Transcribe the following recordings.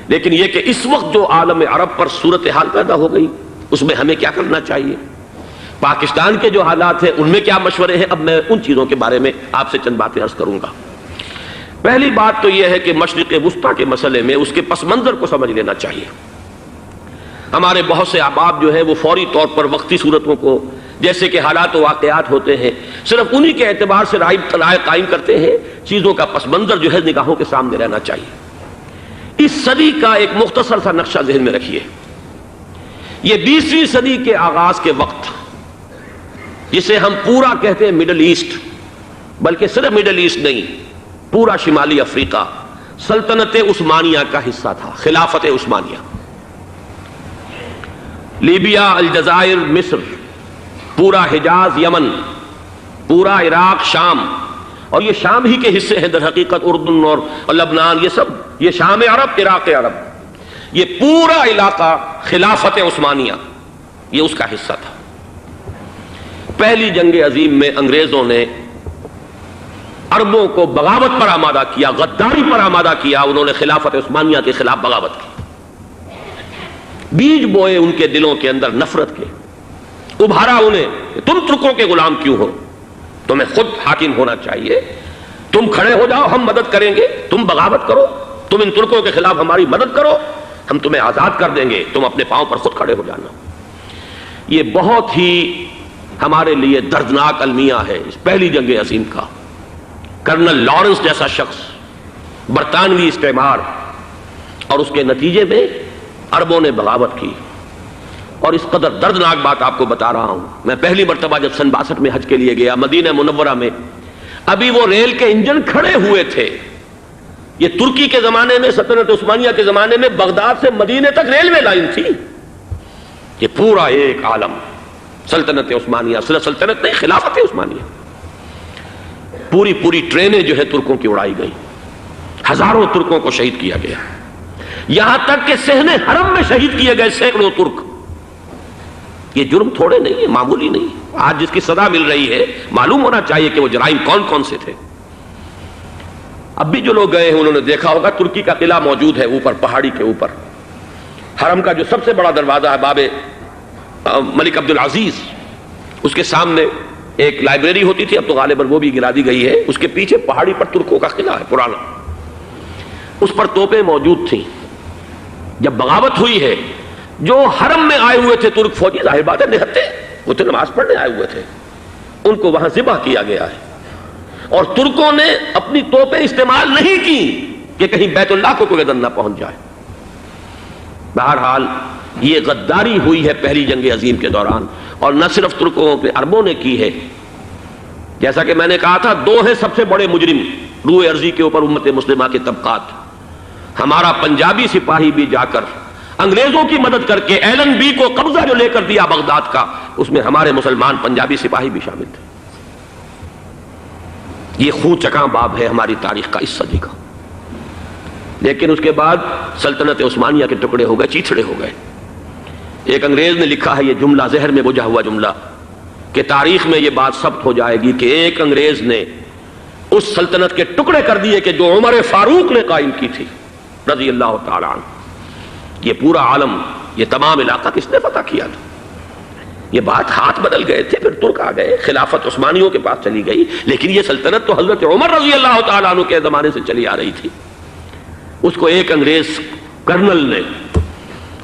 لیکن یہ کہ اس وقت جو عالم عرب پر صورتحال پیدا ہو گئی اس میں ہمیں کیا کرنا چاہیے، پاکستان کے جو حالات ہیں ان میں کیا مشورے ہیں، اب میں ان چیزوں کے بارے میں آپ سے چند باتیں عرض کروں گا۔ پہلی بات تو یہ ہے کہ مشرق وسطیٰ کے مسئلے میں اس کے پس منظر کو سمجھ لینا چاہیے۔ ہمارے بہت سے احباب جو ہیں وہ فوری طور پر وقتی صورتوں کو، جیسے کہ حالات و واقعات ہوتے ہیں، صرف انہی کے اعتبار سے رائے قائم کرتے ہیں، چیزوں کا پس منظر جو ہے نگاہوں کے سامنے رہنا چاہیے۔ اس صدی کا ایک مختصر سا نقشہ ذہن میں رکھیے۔ یہ 20ویں صدی کے آغاز کے وقت، جسے ہم پورا کہتے ہیں مڈل ایسٹ، بلکہ صرف مڈل ایسٹ نہیں، پورا شمالی افریقہ سلطنت عثمانیہ کا حصہ تھا، خلافت عثمانیہ۔ لیبیا، الجزائر، مصر، پورا حجاز، یمن، پورا عراق، شام، اور یہ شام ہی کے حصے ہیں در حقیقت، اردن اور لبنان، یہ سب یہ شام عرب، عراق عرب، یہ پورا علاقہ خلافت عثمانیہ یہ اس کا حصہ تھا۔ پہلی جنگ عظیم میں انگریزوں نے عربوں کو بغاوت پر آمادہ کیا، غداری پر آمادہ کیا، انہوں نے خلافت عثمانیہ کے خلاف بغاوت کی، بیج بوئے ان کے دلوں کے اندر نفرت کے، ابھارا انہیں کہ تم ترکوں کے غلام کیوں ہو، تمہیں خود حاکم ہونا چاہیے، تم کھڑے ہو جاؤ، ہم مدد کریں گے، تم بغاوت کرو، تم ان ترکوں کے خلاف ہماری مدد کرو، ہم تمہیں آزاد کر دیں گے، تم اپنے پاؤں پر خود کھڑے ہو جانا۔ یہ بہت ہی ہمارے لیے دردناک المیہ ہے اس پہلی جنگ عظیم کا۔ کرنل لارنس جیسا شخص، برطانوی استعمار، اور اس کے نتیجے میں عربوں نے بغاوت کی۔ اور اس قدر دردناک بات آپ کو بتا رہا ہوں، میں پہلی مرتبہ جب سن 62 میں حج کے لیے گیا مدینہ منورہ میں، ابھی وہ ریل کے انجن کھڑے ہوئے تھے۔ یہ ترکی کے زمانے میں، سلطنت عثمانیہ کے زمانے میں دباغ سے مدینے تک ریلوے لائن تھی۔ یہ پورا ایک عالم سلطنت عثمانیہ، صرف سلطنت نہیں، خلافت عثمانیہ، پوری ٹرینیں جو ہے ترکوں کی اڑائی گئی، ہزاروں ترکوں کو شہید کیا گیا، یہاں تک کہ صحن حرم میں شہید کیے گئے سینکڑوں ترک۔ یہ جرم تھوڑے نہیں ہے، معمولی نہیں۔ آج جس کی سزا مل رہی ہے، معلوم ہونا چاہیے کہ وہ جرائم کون کون سے تھے۔ اب بھی جو لوگ گئے ہیں انہوں نے دیکھا ہوگا، ترکی کا قلعہ موجود ہے اوپر پہاڑی کے اوپر، حرم کا جو سب سے بڑا دروازہ ہے باب ملک عبد العزیز، اس کے سامنے ایک لائبریری ہوتی تھی، اب تو غالباً وہ بھی گرا دی گئی ہے، اس کے پیچھے پہاڑی پر ترکوں کا قلعہ ہے پرانا، اس پر توپیں موجود تھیں۔ جب بغاوت ہوئی ہے، جو حرم میں آئے ہوئے تھے ترک فوجی، ظاہر بات ہے نہتے، وہ تو نماز پڑھنے آئے ہوئے تھے، ان کو وہاں ذبح کیا گیا ہے، اور ترکوں نے اپنی توپیں استعمال نہیں کی کہ کہیں بیت اللہ کو کوئی اذن نہ پہنچ جائے۔ بہرحال یہ غداری ہوئی ہے پہلی جنگ عظیم کے دوران، اور نہ صرف ترکوں کے، عربوں نے کی ہے۔ جیسا کہ میں نے کہا تھا، دو ہیں سب سے بڑے مجرم روئے ارضی کے اوپر امت مسلمہ کے طبقات۔ ہمارا پنجابی سپاہی بھی جا کر انگریزوں کی مدد کر کے ایلن بی کو قبضہ جو لے کر دیا بغداد کا، اس میں ہمارے مسلمان پنجابی سپاہی بھی شامل تھے۔ یہ خون چکاں باب ہے ہماری تاریخ کا اس صدی کا۔ لیکن اس کے بعد سلطنت عثمانیہ کے ٹکڑے ہو گئے، چیتھڑے ہو گئے۔ ایک انگریز نے لکھا ہے یہ جملہ، زہر میں بجھا ہوا جملہ، کہ تاریخ میں یہ بات ثبت ہو جائے گی کہ ایک انگریز نے اس سلطنت کے ٹکڑے کر دیے کہ جو عمر فاروق نے قائم کی تھی رضی اللہ تعالی عنہ۔ یہ پورا عالم، یہ تمام علاقہ کس نے فتح کیا تھا؟ یہ بات ہاتھ بدل گئے تھے، پھر ترک آ گئے، خلافت عثمانیوں کے پاس چلی گئی، لیکن یہ سلطنت تو حضرت عمر رضی اللہ تعالیٰ عنہ کے زمانے سے چلی آ رہی تھی۔ اس کو ایک انگریز کرنل نے،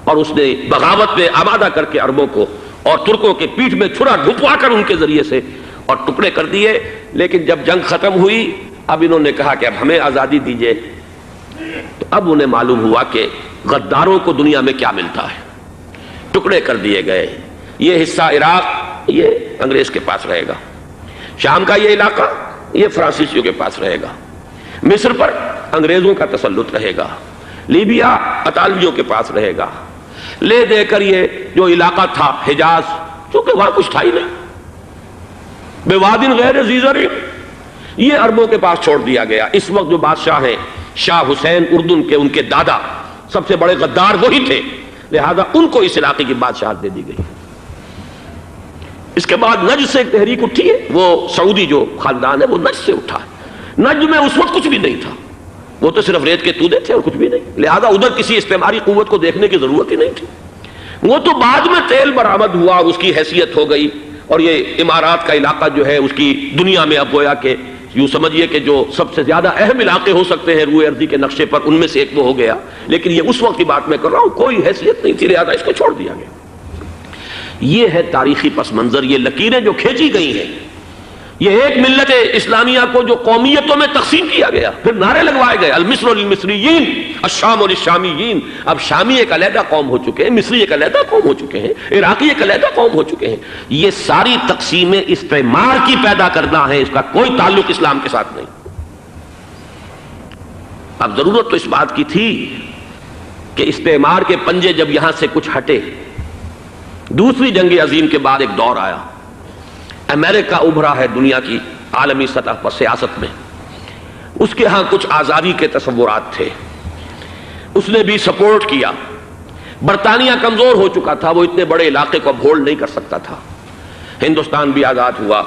اور اس نے بغاوت میں آمادہ کر کے عربوں کو اور ترکوں کے پیٹھ میں چھرا ڈھپوا کر ان کے ذریعے سے اور ٹکڑے کر دیے۔ لیکن جب جنگ ختم ہوئی، اب انہوں نے کہا کہ اب ہمیں آزادی دیجیے، تو اب انہیں معلوم ہوا کہ غداروں کو دنیا میں کیا ملتا ہے، ٹکڑے کر دیے گئے۔ یہ حصہ عراق یہ انگریز کے پاس رہے گا، شام کا یہ علاقہ یہ فرانسیسیوں کے پاس رہے گا، مصر پر انگریزوں کا تسلط رہے گا، لیبیا اطالویوں کے پاس رہے گا، لے دے کر یہ جو علاقہ تھا حجاز، چونکہ وہاں کچھ تھا ہی نہیں، بوادن غیر ذی زرع، یہ عربوں کے پاس چھوڑ دیا گیا۔ اس وقت جو بادشاہ ہیں شاہ حسین اردن کے، ان کے دادا سب سے بڑے غدار وہی تھے، لہذا ان کو اس علاقے کی بادشاہت دے دی گئی۔ اس کے بعد نجد سے ایک تحریک اٹھی ہے، وہ سعودی جو خاندان ہے وہ نجد سے اٹھا ہے۔ نجد میں اس وقت کچھ بھی نہیں تھا، وہ تو صرف ریت کے تودے تھے اور کچھ بھی نہیں، لہذا ادھر کسی استعماری قوت کو دیکھنے کی ضرورت ہی نہیں تھی۔ وہ تو بعد میں تیل برآمد ہوا اور اس کی حیثیت ہو گئی، اور یہ امارات کا علاقہ جو ہے اس کی دنیا میں اب گویا کہ یوں سمجھیے کہ جو سب سے زیادہ اہم علاقے ہو سکتے ہیں روئے ارضی کے نقشے پر، ان میں سے ایک وہ ہو گیا۔ لیکن یہ اس وقت کی بات میں کر رہا ہوں، کوئی حیثیت نہیں تھی، لہذا اس کو چھوڑ دیا گیا۔ یہ ہے تاریخی پس منظر، یہ لکیریں جو کھینچی گئی ہیں، یہ ایک ملت اسلامیہ کو جو قومیتوں میں تقسیم کیا گیا، پھر نعرے لگوائے گئے المصر للمصریین الشام للشامیین۔ اب شامی ایک علیحدہ قوم ہو چکے ہیں، مصری ایک علیحدہ قوم ہو چکے ہیں، عراقی ایک علیحدہ قوم ہو چکے ہیں۔ یہ ساری تقسیمیں استعمار کی پیدا کرنا ہے، اس کا کوئی تعلق اسلام کے ساتھ نہیں۔ اب ضرورت تو اس بات کی تھی کہ استعمار کے پنجے جب یہاں سے کچھ ہٹے، دوسری جنگ عظیم کے بعد ایک دور آیا، امریکہ ابھرا ہے دنیا کی عالمی سطح پر سیاست میں، اس کے ہاں کچھ آزادی کے تصورات تھے، اس نے بھی سپورٹ کیا۔ برطانیہ کمزور ہو چکا تھا، وہ اتنے بڑے علاقے کو اب ہولڈ نہیں کر سکتا تھا۔ ہندوستان بھی آزاد ہوا،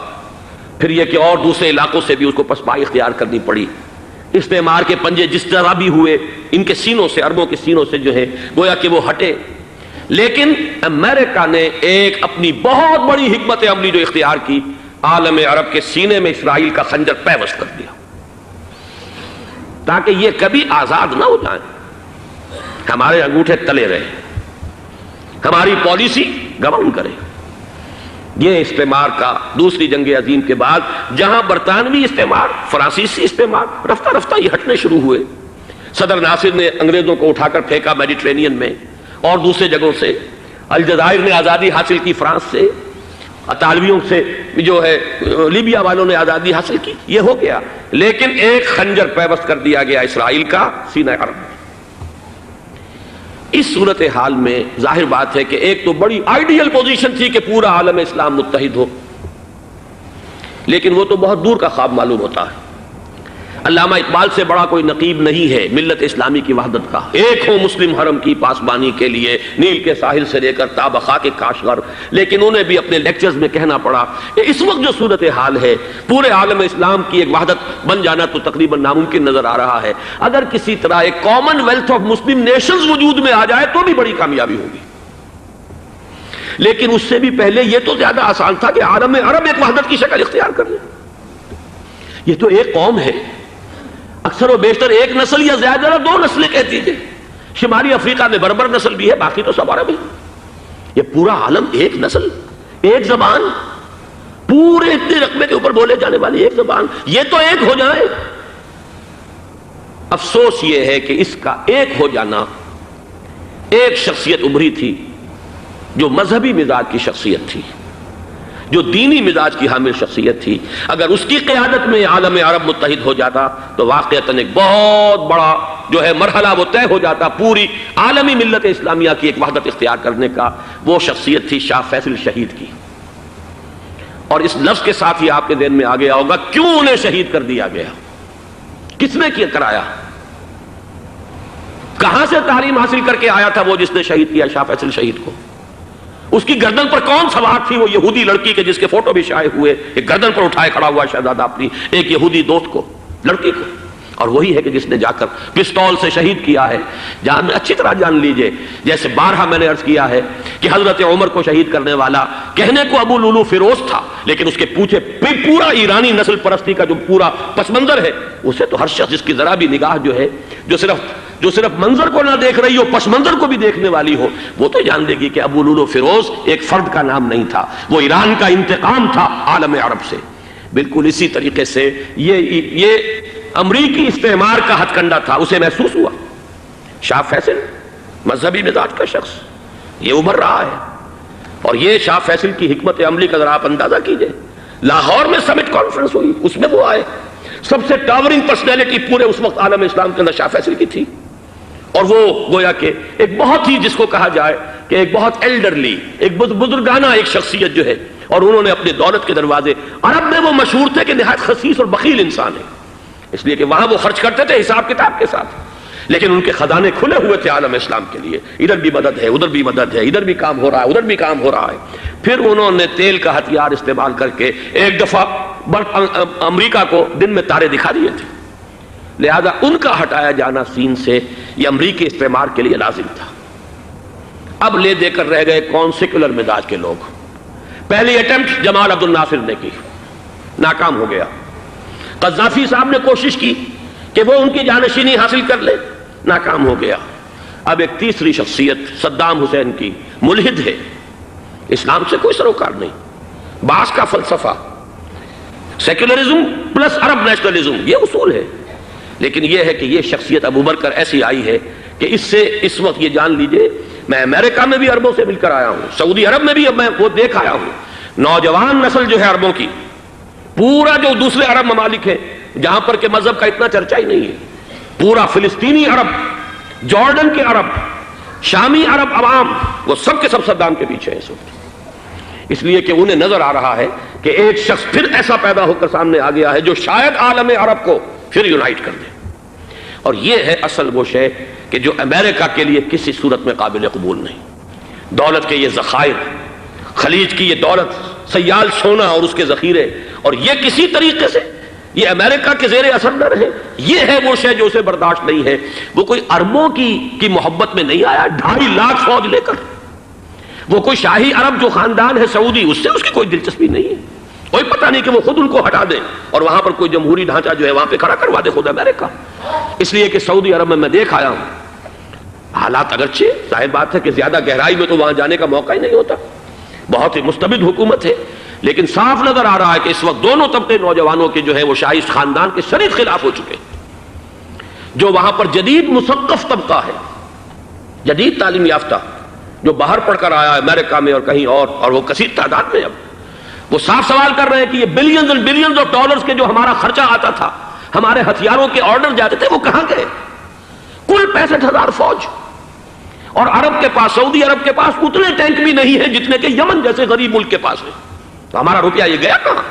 پھر یہ کہ اور دوسرے علاقوں سے بھی اس کو پسپائی اختیار کرنی پڑی۔ استعمار کے پنجے جس طرح بھی ہوئے، ان کے سینوں سے، عربوں کے سینوں سے جو ہے گویا کہ وہ ہٹے، لیکن امریکہ نے ایک اپنی بہت بڑی حکمت عملی جو اختیار کی، عالم عرب کے سینے میں اسرائیل کا خنجر پیوست کر دیا، تاکہ یہ کبھی آزاد نہ ہو جائیں، ہمارے انگوٹھے تلے رہے، ہماری پالیسی گورن کرے۔ یہ استعمار کا دوسری جنگ عظیم کے بعد، جہاں برطانوی استعمار، فرانسیسی استعمار رفتہ رفتہ یہ ہٹنے شروع ہوئے۔ صدر ناصر نے انگریزوں کو اٹھا کر پھینکا میڈیٹرینین میں اور دوسرے جگہوں سے، الجزائر نے آزادی حاصل کی فرانس سے، اطالویوں سے جو ہے لیبیا والوں نے آزادی حاصل کی، یہ ہو گیا، لیکن ایک خنجر پیوست کر دیا گیا اسرائیل کا سینہ عرب میں۔ اس صورتحال میں ظاہر بات ہے کہ ایک تو بڑی آئیڈیل پوزیشن تھی کہ پورا عالم اسلام متحد ہو، لیکن وہ تو بہت دور کا خواب معلوم ہوتا ہے۔ علامہ اقبال سے بڑا کوئی نقیب نہیں ہے ملت اسلامی کی وحدت کا، ایک ہو مسلم حرم کی پاسبانی کے لیے، نیل کے ساحل سے لے کر تا بخاک کاشغر۔ لیکن انہیں بھی اپنے لیکچرز میں کہنا پڑا کہ اس وقت جو صورتحال ہے، پورے عالم اسلام کی ایک وحدت بن جانا تو تقریباً ناممکن نظر آ رہا ہے۔ اگر کسی طرح ایک common wealth of Muslim nations وجود میں آ جائے تو بھی بڑی کامیابی ہوگی، لیکن اس سے بھی پہلے یہ تو زیادہ آسان تھا کہ عالم عرب ایک وحدت کی شکل اختیار کر لے۔ یہ تو ایک قوم ہے، اکثر و بیشتر ایک نسل یا زیادہ دو نسلیں کہتی ہیں، شمالی افریقہ میں بربر نسل بھی ہے، باقی تو سب عرب ہے۔ یہ پورا عالم ایک نسل، ایک زبان، پورے اتنے رقبے کے اوپر بولے جانے والی ایک زبان، یہ تو ایک ہو جائے۔ افسوس یہ ہے کہ اس کا ایک ہو جانا، ایک شخصیت ابھری تھی جو مذہبی مزاج کی شخصیت تھی، جو دینی مزاج کی حامل شخصیت تھی، اگر اس کی قیادت میں عالم عرب متحد ہو جاتا تو واقعتاً ایک بہت بڑا جو ہے مرحلہ وہ طے ہو جاتا پوری عالمی ملت اسلامیہ کی ایک وحدت اختیار کرنے کا۔ وہ شخصیت تھی شاہ فیصل شہید کی، اور اس لفظ کے ساتھ ہی آپ کے ذہن میں آ گیا ہوگا کیوں انہیں شہید کر دیا گیا، کس نے کیا کرایا، کہاں سے تعلیم حاصل کر کے آیا تھا وہ جس نے شہید کیا شاہ فیصل شہید کو، اس کی گردن پر کون سوار تھی، وہ یہودی لڑکی کے جس کے فوٹو بھی شائع ہوئے، ایک گردن پر اٹھائے کھڑا ہوا شہزادہ اپنی ایک یہودی دوست کو، لڑکی کو، اور وہی ہے کہ جس نے جا کر پستول سے شہید کیا ہے۔ جان اچھی طرح جان لیجئے، جیسے بارہا میں نے عرض کیا ہے کہ حضرت عمر کو شہید کرنے والا کہنے کو ابو لولو فیروز تھا، لیکن اس کے پیچھے پورا ایرانی نسل پرستی کا جو پورا پس منظر ہے، اسے تو ہر شخص جس کی ذرا بھی نگاہ جو ہے جو صرف منظر کو نہ دیکھ رہی ہو، پس منظر کو بھی دیکھنے والی ہو، وہ تو جان دے گی کہ ابو لولو فیروز ایک فرد کا نام نہیں تھا، وہ ایران کا انتقام تھا عالم عرب سے۔ بالکل اسی طریقے سے یہ امریکی استعمار کا ہتھ کنڈا تھا، اسے محسوس ہوا۔ شاہ فیصل مذہبی مزاج کا شخص، یہ ابھر رہا ہے، اور یہ شاہ فیصل کی حکمت عملی کا ذرا آپ اندازہ کیجئے۔ لاہور میں سمٹ کانفرنس ہوئی، اس میں وہ آئے، سب سے ٹاورنگ پرسنالٹی پورے اس وقت عالم اسلام کے اندر شاہ فیصل کی تھی، اور وہ گویا کہ ایک بہت ہی جس کو کہا جائے کہ ایک بہت ایلڈرلی، ایک بزرگانہ ایک شخصیت جو ہے، اور انہوں نے اپنے دولت کے دروازے، عرب میں وہ مشہور تھے کہ نہایت خسیس اور بخیل انسان ہے، اس لیے کہ وہاں وہ خرچ کرتے تھے حساب کتاب کے ساتھ، لیکن ان کے خزانے کھلے ہوئے تھے عالم اسلام کے لیے، ادھر بھی مدد ہے، ادھر بھی مدد ہے، ادھر بھی کام ہو رہا ہے، ادھر بھی کام ہو رہا ہے۔ پھر انہوں نے تیل کا ہتھیار استعمال کر کے ایک دفعہ امریکہ کو دن میں تارے دکھا دیے تھے، لہذا ان کا ہٹایا جانا سین سے یہ امریکی استعمار کے لیے لازم تھا۔ اب لے دے کر رہ گئے کون؟ سیکولر مزاج کے لوگ۔ پہلی اٹیمپٹ جمال عبد الناصر نے کی، ناکام ہو گیا۔ قذافی صاحب نے کوشش کی کہ وہ ان کی جانشینی حاصل کر لے، ناکام ہو گیا۔ اب ایک تیسری شخصیت صدام حسین کی، ملحد ہے، اسلام سے کوئی سروکار نہیں، باس کا فلسفہ، سیکولرزم پلس عرب نیشنلزم، یہ اصول ہے۔ لیکن یہ ہے کہ یہ شخصیت ابو بکر ایسی آئی ہے کہ اس سے اس وقت یہ جان لیجئے، میں امریکہ میں بھی عربوں سے مل کر آیا ہوں، سعودی عرب میں بھی اب میں وہ دیکھ آیا ہوں، نوجوان نسل جو ہے عربوں کی، پورا جو دوسرے عرب ممالک ہیں جہاں پر کہ مذہب کا اتنا چرچا ہی نہیں ہے، پورا فلسطینی عرب، جارڈن کے عرب، شامی عرب عوام، وہ سب کے سب صدام کے پیچھے ہیں اس وقت، اس لیے کہ انہیں نظر آ رہا ہے کہ ایک شخص پھر ایسا پیدا ہو کر سامنے آ گیا ہے جو شاید عالم عرب کو پھر یونائٹ کر دے۔ اور یہ ہے اصل وہ شے کہ جو امریکہ کے لیے کسی صورت میں قابل قبول نہیں۔ دولت کے یہ ذخائر، خلیج کی یہ دولت، سیال سونا اور اس کے ذخیرے، اور یہ کسی طریقے سے یہ امریکہ کے زیر اثر نہ رہے، یہ ہے وہ شے جو اسے برداشت نہیں ہے۔ وہ کوئی عربوں کی محبت میں نہیں آیا 2.5 لاکھ فوج لے کر، وہ کوئی شاہی عرب جو خاندان ہے سعودی، اس سے اس کی کوئی دلچسپی نہیں ہے، کوئی پتہ نہیں کہ وہ خود ان کو ہٹا دیں اور وہاں پر کوئی جمہوری ڈھانچہ جو ہے وہاں پہ کھڑا کروا دے خود امریکہ۔ اس لیے کہ سعودی عرب میں دیکھ آیا ہوں، حالات اگرچہ ظاہر بات ہے کہ زیادہ گہرائی میں تو وہاں جانے کا موقع ہی نہیں ہوتا، بہت ہی مستبد حکومت ہے، لیکن صاف نظر آ رہا ہے کہ اس وقت دونوں طبقے نوجوانوں کے جو ہے وہ شاہی خاندان کے شدید خلاف ہو چکے، جو وہاں پر جدید مثقف طبقہ ہے، جدید تعلیم یافتہ، جو باہر پڑھ کر آیا ہے امریکہ میں اور کہیں اور وہ کثیر تعداد میں، اب وہ صاف سوال کر رہے ہیں کہ یہ بلینز اور بلینز آف ڈالرز کے جو ہمارا خرچہ آتا تھا، ہمارے ہتھیاروں کے آرڈر جاتے تھے، وہ کہاں گئے؟ کل 65,000 فوج، اور عرب کے پاس، سعودی عرب کے پاس اتنے ٹینک بھی نہیں ہیں جتنے کہ یمن جیسے غریب ملک کے پاس ہے، تو ہمارا روپیہ یہ گیا کہاں؟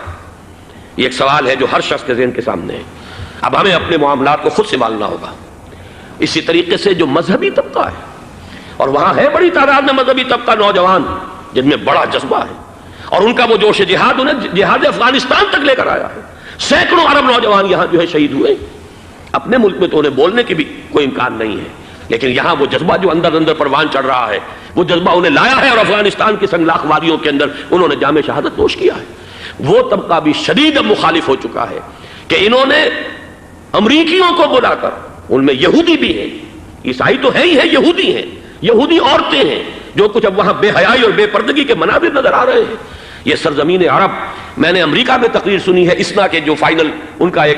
یہ ایک سوال ہے جو ہر شخص کے ذہن کے سامنے ہے۔ اب ہمیں اپنے معاملات کو خود سنبھالنا ہوگا۔ اسی طریقے سے جو مذہبی طبقہ ہے، اور وہاں ہے بڑی تعداد میں مذہبی طبقہ نوجوان جن میں بڑا جذبہ ہے، اور ان کا وہ جوش جہاد انہیں جہاد افغانستان تک لے کر آیا ہے۔ سینکڑوں عرب نوجوان یہاں جو ہے شہید ہوئے، اپنے ملک میں تو انہیں بولنے کی بھی کوئی امکان نہیں ہے، لیکن یہاں وہ جذبہ جو اندر اندر پروان چڑھ رہا ہے، وہ جذبہ انہیں لایا ہے، اور افغانستان کی سنگلاخ وادیوں کے اندر انہوں نے جام شہادت نوش کیا ہے۔ وہ طبقہ بھی شدید مخالف ہو چکا ہے کہ انہوں نے امریکیوں کو بلا کر، ان میں یہودی بھی ہیں، عیسائی تو ہے ہی ہے، یہودی ہیں، یہودی عورتیں ہیں، جو کچھ اب وہاں بے حیائی اور بے پردگی کے مناظر نظر آ رہے ہیں۔ یہ سرزمین عرب، میں نے امریکہ میں تقریر سنی ہے، اسنا کے جو فائنل ان کا ایک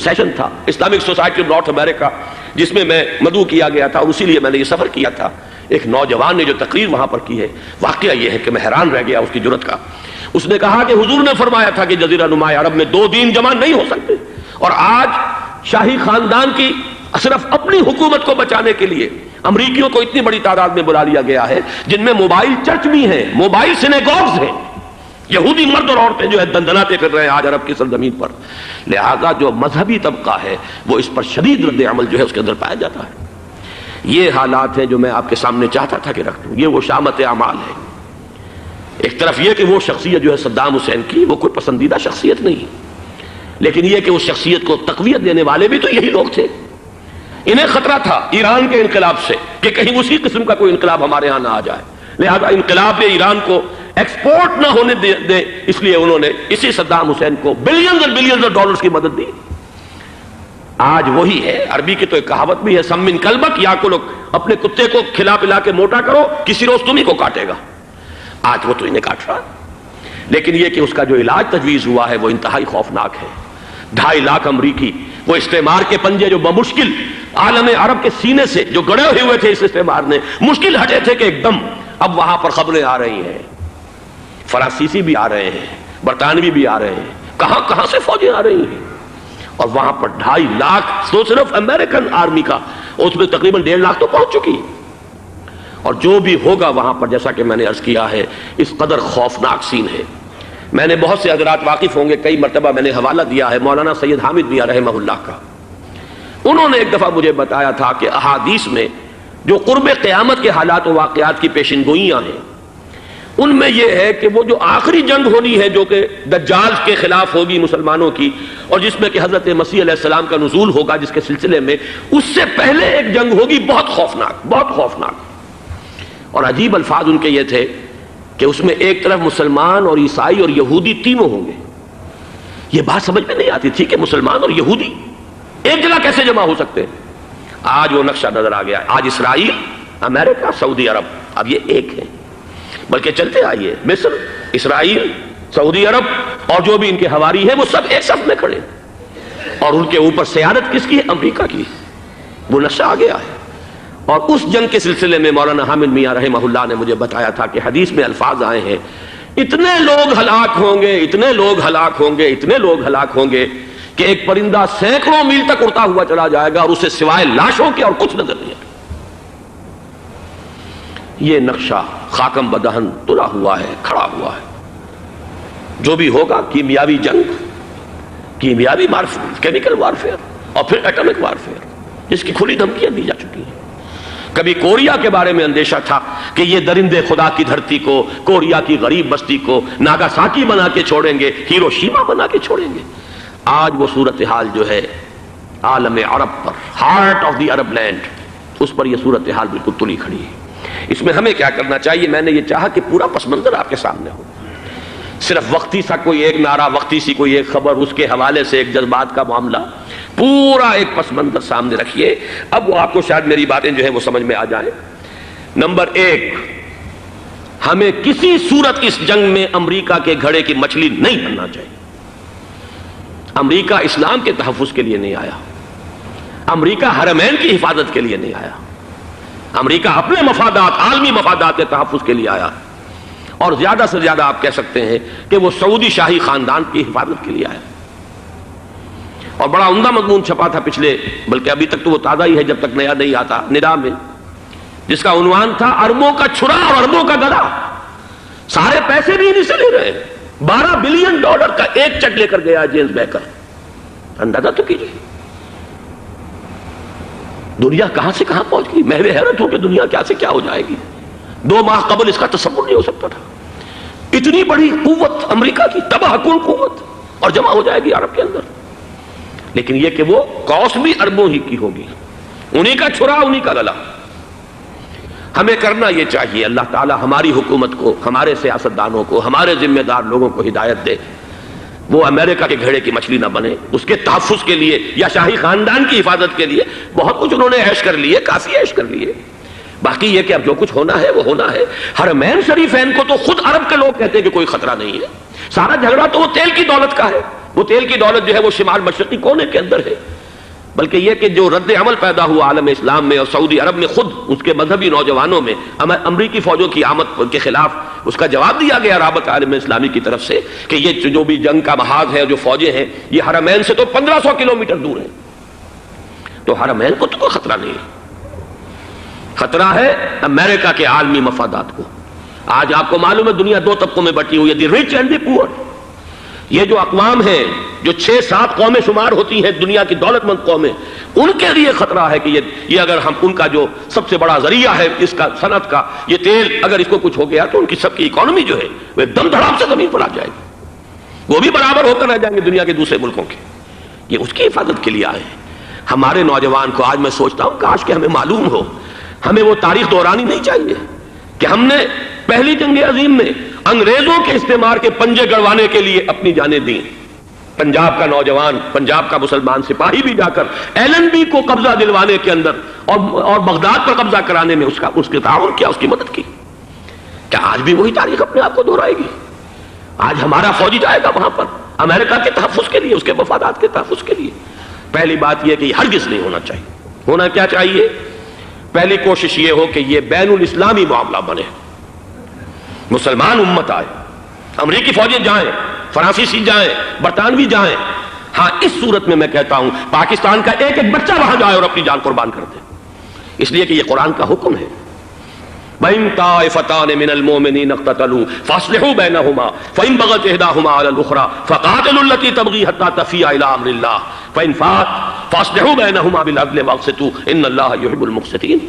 سیشن تھا، اسلامک سوسائٹی آف نارتھ امریکہ، جس میں میں مدعو کیا گیا تھا، اور اسی لیے میں نے یہ سفر کیا تھا۔ ایک نوجوان نے جو تقریر وہاں پر کی ہے، واقعہ یہ ہے کہ میں حیران رہ گیا اس کی جرأت کا۔ اس نے کہا کہ حضور نے فرمایا تھا کہ جزیرہ نما عرب میں 2 دین جمع نہیں ہو سکتے، اور آج شاہی خاندان کی صرف اپنی حکومت کو بچانے کے لیے امریکیوں کو اتنی بڑی تعداد میں بلا لیا گیا ہے، جن میں موبائل چرچ بھی ہیں، موبائل سینیگوگز ہیں، یہودی مرد اور عورتیں جو ہے دندناتے پھر رہے ہیں آج عرب کی سرزمین پر۔ لہذا جو مذہبی طبقہ ہے وہ اس پر شدید رد عمل جو ہے اس کے اندر پایا جاتا ہے۔ یہ حالات ہیں جو میں آپ کے سامنے چاہتا تھا کہ رکھ دوں۔ یہ وہ شامت اعمال ہے۔ ایک طرف یہ کہ وہ شخصیت جو ہے صدام حسین کی، وہ کوئی پسندیدہ شخصیت نہیں، لیکن یہ کہ اس شخصیت کو تقویت دینے والے بھی تو یہی لوگ تھے۔ انہیں خطرہ تھا ایران کے انقلاب سے کہ کہیں اسی قسم کا کوئی انقلاب ہمارے ہاں نہ آ جائے، لہذا انقلاب ایران کو ایکسپورٹ نہ ہونے دے، اس لیے انہوں نے اسی صدام حسین کو بلینز اور بلینز آف ڈالرز کی مدد دی۔ آج وہی ہے، عربی کی تو ایک کہاوت بھی ہے، سمن کلبک یاکلک، اپنے کتے کو کھلا پلا کے موٹا کرو، کسی روز تمہیں کو کاٹے گا۔ آج وہ تو انہیں کاٹ رہا، لیکن یہ کہ اس کا جو علاج تجویز ہوا ہے وہ انتہائی خوفناک ہے۔ 2.5 لاکھ امریکی، وہ استعمار کے پنجے جو بمشکل عالم عرب کے سینے سے جو گڑے ہوئے تھے اس استعمار نے، مشکل ہٹے تھے کہ ایک دم اب وہاں پر خبریں آ رہی ہیں، فرانسیسی بھی آ رہے ہیں، برطانوی بھی آ رہے ہیں، کہاں کہاں سے فوجیں آ رہی ہیں، اور وہاں پر 2.5 لاکھ تو صرف امریکن آرمی کا، اس میں تقریباً 1.5 لاکھ تو پہنچ چکی ہے، اور جو بھی ہوگا وہاں پر جیسا کہ میں نے عرض کیا ہے اس قدر خوفناک سین ہے۔ میں نے بہت سے حضرات واقف ہوں گے، کئی مرتبہ میں نے حوالہ دیا ہے مولانا سید حامد میاں رحمہ اللہ کا، انہوں نے ایک دفعہ مجھے بتایا تھا کہ احادیث میں جو قرب قیامت کے حالات و واقعات کی پیشن گوئیاں ہیں، ان میں یہ ہے کہ وہ جو آخری جنگ ہونی ہے جو کہ دجال کے خلاف ہوگی مسلمانوں کی، اور جس میں کہ حضرت مسیح علیہ السلام کا نزول ہوگا جس کے سلسلے میں، اس سے پہلے ایک جنگ ہوگی بہت خوفناک، بہت خوفناک۔ اور عجیب الفاظ ان کے یہ تھے کہ اس میں ایک طرف مسلمان اور عیسائی اور یہودی تینوں ہوں گے۔ یہ بات سمجھ میں نہیں آتی تھی کہ مسلمان اور یہودی ایک جگہ کیسے جمع ہو سکتے ہیں۔ آج وہ نقشہ نظر آ گیا۔ آج اسرائیل، امریکہ، سعودی عرب اب یہ ایک ہے، بلکہ چلتے آئیے مصر، اسرائیل، سعودی عرب اور جو بھی ان کے حواری ہیں وہ سب ایک صف میں کھڑے ہیں، اور ان کے اوپر سیادت کس کی ہے؟ امریکہ کی۔ وہ نقشہ آ گیا ہے۔ اور اس جنگ کے سلسلے میں مولانا حامد میاں رحمہ اللہ نے مجھے بتایا تھا کہ حدیث میں الفاظ آئے ہیں، اتنے لوگ ہلاک ہوں گے، اتنے لوگ ہلاک ہوں گے، اتنے لوگ ہلاک ہوں گے کہ ایک پرندہ سینکڑوں میل تک اڑتا ہوا چلا جائے گا اور اسے سوائے لاشوں کے اور کچھ نظر نہیں آئے گا۔ یہ نقشہ خاکم بدہن تلا ہوا ہے، کھڑا ہوا ہے۔ جو بھی ہوگا کیمیاوی جنگ، کیمیاوی کیمیکل وارفیئر اور پھر ایٹمک وارفیئر، جس کی کھلی دھمکیاں دی جا چکی ہیں۔ کبھی کوریا کے بارے میں اندیشہ تھا کہ یہ درندے خدا کی دھرتی کو، کوریا کی غریب بستی کو ناگاساکی بنا کے چھوڑیں گے، ہیروشیما بنا کے چھوڑیں گے۔ آج وہ صورتحال جو ہے عالم عرب پر، heart of the Arab land, اس پر یہ صورتحال بالکل تلی کھڑی ہے۔ اس میں ہمیں کیا کرنا چاہیے؟ میں نے یہ چاہا کہ پورا پس منظر آپ کے سامنے ہو، صرف وقتی سا کوئی ایک نعرہ، وقتی سی کوئی ایک خبر، اس کے حوالے سے ایک جذبات کا معاملہ، پورا ایک پس منظر سامنے رکھیے۔ اب وہ آپ کو شاید میری باتیں جو ہیں وہ سمجھ میں آ جائیں۔ نمبر ایک، ہمیں کسی صورت اس جنگ میں امریکہ کے گھڑے کی مچھلی نہیں بننا چاہیے۔ امریکہ اسلام کے تحفظ کے لیے نہیں آیا، امریکہ حرمین کی حفاظت کے لیے نہیں آیا، امریکہ اپنے مفادات، عالمی مفادات کے تحفظ کے لیے آیا، اور زیادہ سے زیادہ آپ کہہ سکتے ہیں کہ وہ سعودی شاہی خاندان کی حفاظت کے لیے آیا۔ اور بڑا عمدہ مضمون چھپا تھا پچھلے، بلکہ ابھی تک تو وہ تازہ ہی ہے جب تک نیا نہیں آتا، ندا میں، جس کا عنوان تھا اربوں کا چھرا اور اربوں کا گدا۔ سارے پیسے بھی انہیں سے لے رہے ہیں۔ $12 بلین کا ایک چیک لے کر گیا جیمز بیکر۔ اندازہ تو کیجیے دنیا کہاں سے کہاں پہنچ گئی۔ محو حیرت ہو کہ دنیا کیا سے کیا ہو جائے گی۔ 2 ماہ قبل اس کا تصور نہیں ہو سکتا تھا۔ اتنی بڑی قوت امریکہ کی، تباہ کن قوت، اور جمع ہو جائے گی عرب کے اندر۔ لیکن یہ کہ وہ کاسٹ بھی اربوں ہی کی ہوگی، انہی کا چھرا، انہی کا گلا۔ ہمیں کرنا یہ چاہیے، اللہ تعالی ہماری حکومت کو، ہمارے سیاستدانوں کو، ہمارے ذمہ دار لوگوں کو ہدایت دے، وہ امریکہ کے گھڑے کی مچھلی نہ بنے۔ اس کے تحفظ کے لیے یا شاہی خاندان کی حفاظت کے لیے بہت کچھ انہوں نے عیش کر لیے، کافی عیش کر لیے۔ باقی یہ کہ اب جو کچھ ہونا ہے وہ ہونا ہے۔ حرمین شریفین کو تو خود عرب کے لوگ کہتے ہیں کہ کوئی خطرہ نہیں ہے۔ سارا جھگڑا تو وہ تیل کی دولت کا ہے۔ وہ تیل کی دولت جو ہے وہ شمال مشرقی کونے کے اندر ہے۔ بلکہ یہ کہ جو رد عمل پیدا ہوا عالم اسلام میں اور سعودی عرب میں، خود اس کے مذہبی نوجوانوں میں امریکی فوجوں کی آمد کے خلاف اس کا جواب دیا گیا رابط عالم اسلامی کی طرف سے کہ یہ جو بھی جنگ کا محاذ ہے، جو فوجیں ہیں، یہ حرمین سے تو 1500 کلومیٹر دور ہیں، تو حرمین کو تو کوئی خطرہ نہیں ہے۔ خطرہ ہے امریکہ کے عالمی مفادات کو۔ آج آپ کو معلوم ہے دنیا 2 طبقوں میں بٹی ہوئی ہے، دی رچ اینڈ دی پور۔ یہ جو اقوام ہیں، جو 6-7 قومیں شمار ہوتی ہیں دنیا کی دولت مند قومیں، ان کے لیے خطرہ ہے کہ یہ اگر ہم ان کا جو سب سے بڑا ذریعہ ہے اس کا صنعت کا، یہ تیل، اگر اس کو کچھ ہو گیا تو ان کی سب کی اکانومی جو ہے وہ دم دھڑام سے زمین پر آ جائے گی، وہ بھی برابر ہو کر رہ جائیں گے دنیا کے دوسرے ملکوں کے۔ یہ اس کی حفاظت کے لیے آئے ہیں۔ ہمارے نوجوان کو آج میں سوچتا ہوں کاش کہ ہمیں معلوم ہو، ہمیں وہ تاریخ دہرانی نہیں چاہیے کہ ہم نے پہلی جنگ عظیم میں انگریزوں کے استعمار کے پنجے گڑوانے کے لیے اپنی جانیں دیں۔ پنجاب کا نوجوان، پنجاب کا مسلمان سپاہی بھی جا کر ایلن بی کو قبضہ دلوانے کے اندر اور بغداد پر قبضہ کرانے میں اس کے تعاون کیا، اس کی مدد کی۔ کیا آج بھی وہی تاریخ اپنے آپ کو دہرائے گی؟ آج ہمارا فوجی جائے گا وہاں پر امریکہ کے تحفظ کے لیے، اس کے مفادات کے تحفظ کے لیے۔ پہلی بات یہ کہ یہ ہرگز نہیں ہونا چاہیے۔ ہونا کیا چاہیے؟ پہلی کوشش یہ ہو کہ یہ بین الاسلامی معاملہ بنے، مسلمان امت آئے، امریکی فوجیں جائیں، فرانسیسی جائیں، برطانوی جائیں۔ ہاں اس صورت میں کہتا ہوں پاکستان کا ایک ایک بچہ وہاں جائے اور اپنی جان قربان کر دے، اس لیے کہ یہ قرآن کا حکم ہے۔ وَإِن طَائِفَتَانِ مِنَ الْمُؤْمِنِينَ اقْتَتَلُوا فَأَصْلِحُوا بَيْنَهُمَا فَإِن بَغَتْ إِحْدَاهُمَا عَلَى الْأُخْرَى فَقَاتِلُوا الَّتِي تَبْغِي حَتَّى تَفِيءَ إِلَى أَمْرِ اللَّهِ فَإِن فَاءَتْ فَأَصْلِحُوا بَيْنَهُمَا بِالْعَدْلِ وَأَقْسِطُوا إِنَّ اللَّهَ يُحِبُّ الْمُقْسِطِينَ۔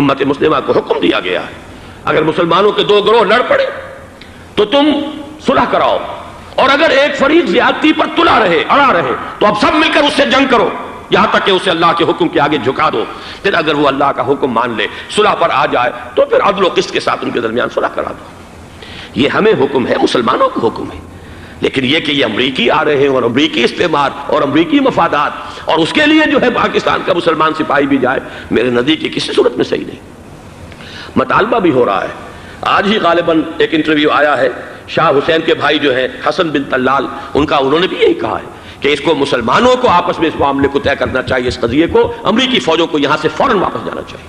امت مسلمہ کو حکم دیا گیا ہے اگر مسلمانوں کے 2 گروہ لڑ پڑے تو تم صلح کراؤ، اور اگر ایک فریق زیادتی پر تلا رہے، اڑا رہے، تو اب سب مل کر اس سے جنگ کرو یہاں تک کہ اسے اللہ کے حکم کے آگے جھکا دو۔ پھر اگر وہ اللہ کا حکم مان لے، صلح پر آ جائے، تو پھر عدل و قسط کے ساتھ ان کے درمیان صلح کرا دو۔ یہ ہمیں حکم ہے، مسلمانوں کو حکم ہے۔ لیکن یہ کہ یہ امریکی آ رہے ہیں اور امریکی استعمار اور امریکی مفادات، اور اس کے لیے جو ہے پاکستان کا مسلمان سپاہی بھی جائے، میرے نزدیک کی کسی صورت میں صحیح نہیں۔ مطالبہ بھی ہو رہا ہے، آج ہی غالباً ایک انٹرویو آیا ہے، شاہ حسین کے بھائی جو ہیں حسن بن طلال، انہوں نے بھی یہی کہا ہے کہ اس کو مسلمانوں کو آپس میں اس معاملے کو طے کرنا چاہیے، اس قضیے کو، امریکی فوجوں کو یہاں سے فوراً واپس جانا چاہیے۔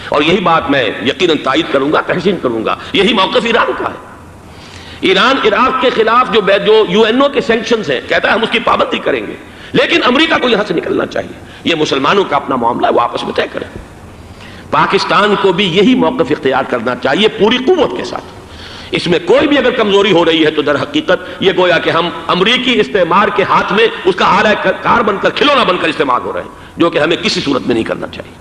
اور یہی بات میں یقیناً تائید کروں گا، تحسین کروں گا، یہی موقف ایران کا ہے۔ ایران عراق کے خلاف جو یو این او کے سینکشنز ہیں، کہتا ہے ہم اس کی پابندی کریں گے، لیکن امریکہ کو یہاں سے نکلنا چاہیے۔ یہ مسلمانوں کا اپنا معاملہ ہے، وہ آپس میں طے کریں۔ پاکستان کو بھی یہی موقف اختیار کرنا چاہیے پوری قوت کے ساتھ۔ اس میں کوئی بھی اگر کمزوری ہو رہی ہے تو در حقیقت یہ گویا کہ ہم امریکی استعمار کے ہاتھ میں اس کا آلہ کار بن کر، کھلونا بن کر استعمال ہو رہے ہیں، جو کہ ہمیں کسی صورت میں نہیں کرنا چاہیے۔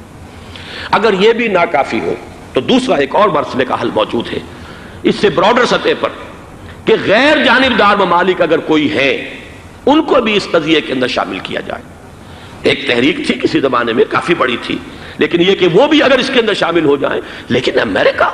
اگر یہ بھی ناکافی ہو تو دوسرا ایک اور مسئلے کا حل موجود ہے، اس سے براڈر سطح پر، کہ غیر جانبدار ممالک اگر کوئی ہے ان کو بھی اس قضیے کے اندر شامل کیا جائے۔ ایک تحریک تھی کسی زمانے میں، کافی بڑی تھی، لیکن یہ کہ وہ بھی اگر اس کے اندر شامل ہو جائیں۔ لیکن امریکہ،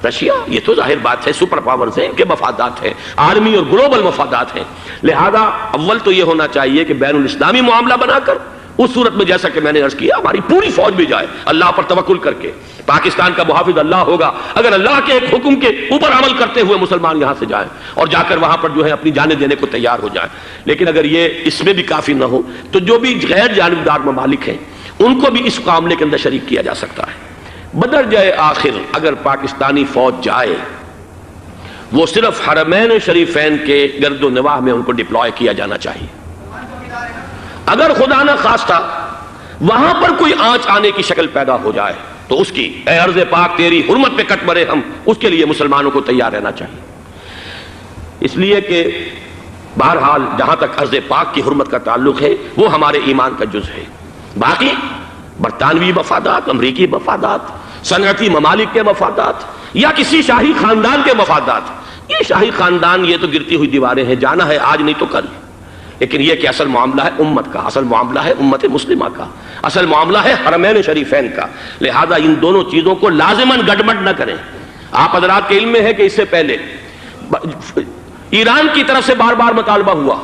رشیا، یہ تو ظاہر بات ہے سپر پاورز ہیں، ان کے مفادات ہیں، عالمی اور گلوبل مفادات ہیں، لہذا اول تو یہ ہونا چاہیے کہ بین الاسلامی معاملہ بنا کر، اس صورت میں جیسا کہ میں نے عرض کیا ہماری پوری فوج بھی جائے اللہ پر توکل کر کے۔ پاکستان کا محافظ اللہ ہوگا، اگر اللہ کے ایک حکم کے اوپر عمل کرتے ہوئے مسلمان یہاں سے جائیں اور جا کر وہاں پر جو ہے اپنی جانیں دینے کو تیار ہو جائیں۔ لیکن اگر یہ اس میں بھی کافی نہ ہو تو جو بھی غیر جانبدار ممالک ہیں ان کو بھی اس معاملے کے اندر شریک کیا جا سکتا ہے۔ بدرجۂ آخر اگر پاکستانی فوج جائے، وہ صرف حرمین شریفین کے گرد و نواح میں ان کو ڈپلوائے کیا جانا چاہیے۔ اگر خدا نہ خواستہ وہاں پر کوئی آنچ آنے کی شکل پیدا ہو جائے تو اس کی، اے ارض پاک تیری حرمت پہ کٹ مرے ہم، اس کے لیے مسلمانوں کو تیار رہنا چاہیے۔ اس لیے کہ بہرحال جہاں تک ارض پاک کی حرمت کا تعلق ہے وہ ہمارے ایمان کا جز ہے۔ باقی برطانوی مفادات، امریکی مفادات، صنعتی ممالک کے مفادات یا کسی شاہی خاندان کے مفادات، یہ شاہی خاندان یہ تو گرتی ہوئی دیواریں ہیں، جانا ہے آج نہیں تو کل۔ لیکن یہ کہ اصل معاملہ ہے امت کا، اصل معاملہ ہے امت مسلمہ کا، اصل معاملہ ہے حرمین شریفین کا، لہذا ان دونوں چیزوں کو لازماً گڈمڈ نہ کریں۔ آپ حضرات کے علم میں ہے کہ اس سے پہلے ایران کی طرف سے بار بار مطالبہ ہوا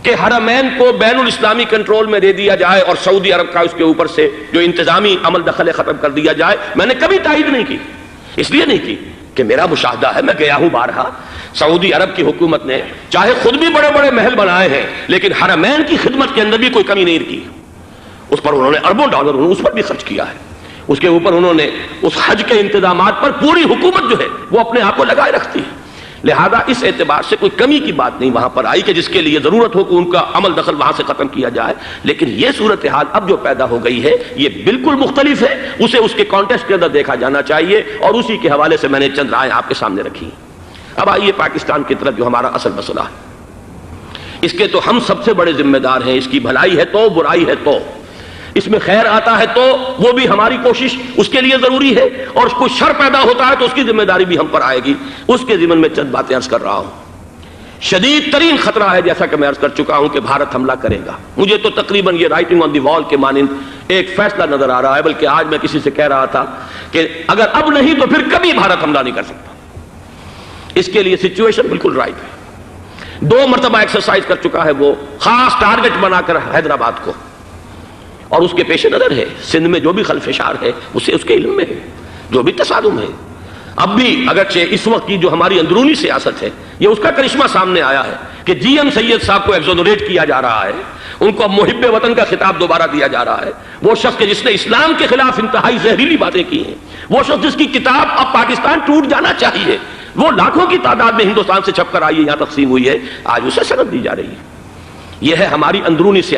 کہ حرمین کو بین الاسلامی کنٹرول میں دے دیا جائے اور سعودی عرب کا اس کے اوپر سے جو انتظامی عمل دخل ختم کر دیا جائے۔ میں نے کبھی تائید نہیں کی، اس لیے نہیں کی کہ میرا مشاہدہ ہے، میں گیا ہوں بارہا، سعودی عرب کی حکومت نے چاہے خود بھی بڑے بڑے محل بنائے ہیں لیکن حرمین کی خدمت کے اندر بھی کوئی کمی نہیں کی۔ اس پر انہوں نے اربوں ڈالر اس پر بھی خرچ کیا ہے، اس کے اوپر انہوں نے اس حج کے انتظامات پر پوری حکومت جو ہے وہ اپنے آپ کو لگائے رکھتی ہے۔ لہذا اس اعتبار سے کوئی کمی کی بات نہیں وہاں پر آئی کہ جس کے لیے ضرورت ہو کہ ان کا عمل دخل وہاں سے ختم کیا جائے۔ لیکن یہ صورتحال اب جو پیدا ہو گئی ہے یہ بالکل مختلف ہے، اسے اس کے کانٹیکسٹ کے اندر دیکھا جانا چاہیے، اور اسی کے حوالے سے میں نے چند رائے آپ کے سامنے رکھی۔ اب آئیے پاکستان کی طرف، جو ہمارا اصل مسئلہ ہے، اس کے تو ہم سب سے بڑے ذمہ دار ہیں۔ اس کی بھلائی ہے تو، برائی ہے تو، اس میں خیر آتا ہے تو وہ بھی ہماری کوشش اس کے لیے ضروری ہے، اور کوئی شر پیدا ہوتا ہے تو اس کی ذمہ داری بھی ہم پر آئے گی۔ اس کے ضمن میں چند باتیں عرض کر رہا ہوں۔ شدید ترین خطرہ ہے، جیسا کہ میں عرض کر چکا ہوں، کہ بھارت حملہ کرے گا۔ مجھے تو تقریباً یہ رائٹنگ آن دی وال کے مانند ایک فیصلہ نظر آ رہا ہے، بلکہ آج میں کسی سے کہہ رہا تھا کہ اگر اب نہیں تو پھر کبھی بھارت حملہ نہیں کر سکتا۔ اس کے لیے سچویشن بالکل رائٹ ہے۔ 2 مرتبہ ایکسرسائز کر چکا ہے وہ، خاص ٹارگٹ بنا کر حیدرآباد کو، اور اس کے پیش نظر ہے سندھ میں جو بھی خلفشار ہے اسے اس کے علم میں ہے، جو بھی تصادم ہے۔ اب بھی اگرچہ اس وقت کی جو ہماری اندرونی سیاست ہے یہ اس کا کرشمہ سامنے آیا ہے کہ جی ایم سید صاحب کو ایگزونریٹ کیا جا رہا ہے، ان کو اب محب وطن کا خطاب دوبارہ دیا جا رہا ہے۔ وہ شخص کہ جس نے اسلام کے خلاف انتہائی زہریلی باتیں کی ہیں، وہ شخص جس کی کتاب اب پاکستان ٹوٹ جانا چاہیے، وہ لاکھوں کی تعداد میں ہندوستان سے چھپ کر آئی ہے، یہاں تقسیم ہوئی ہے، آج اسے سند دی جا رہی ہے۔ یہ ہے ہماری اندرونی سیاست۔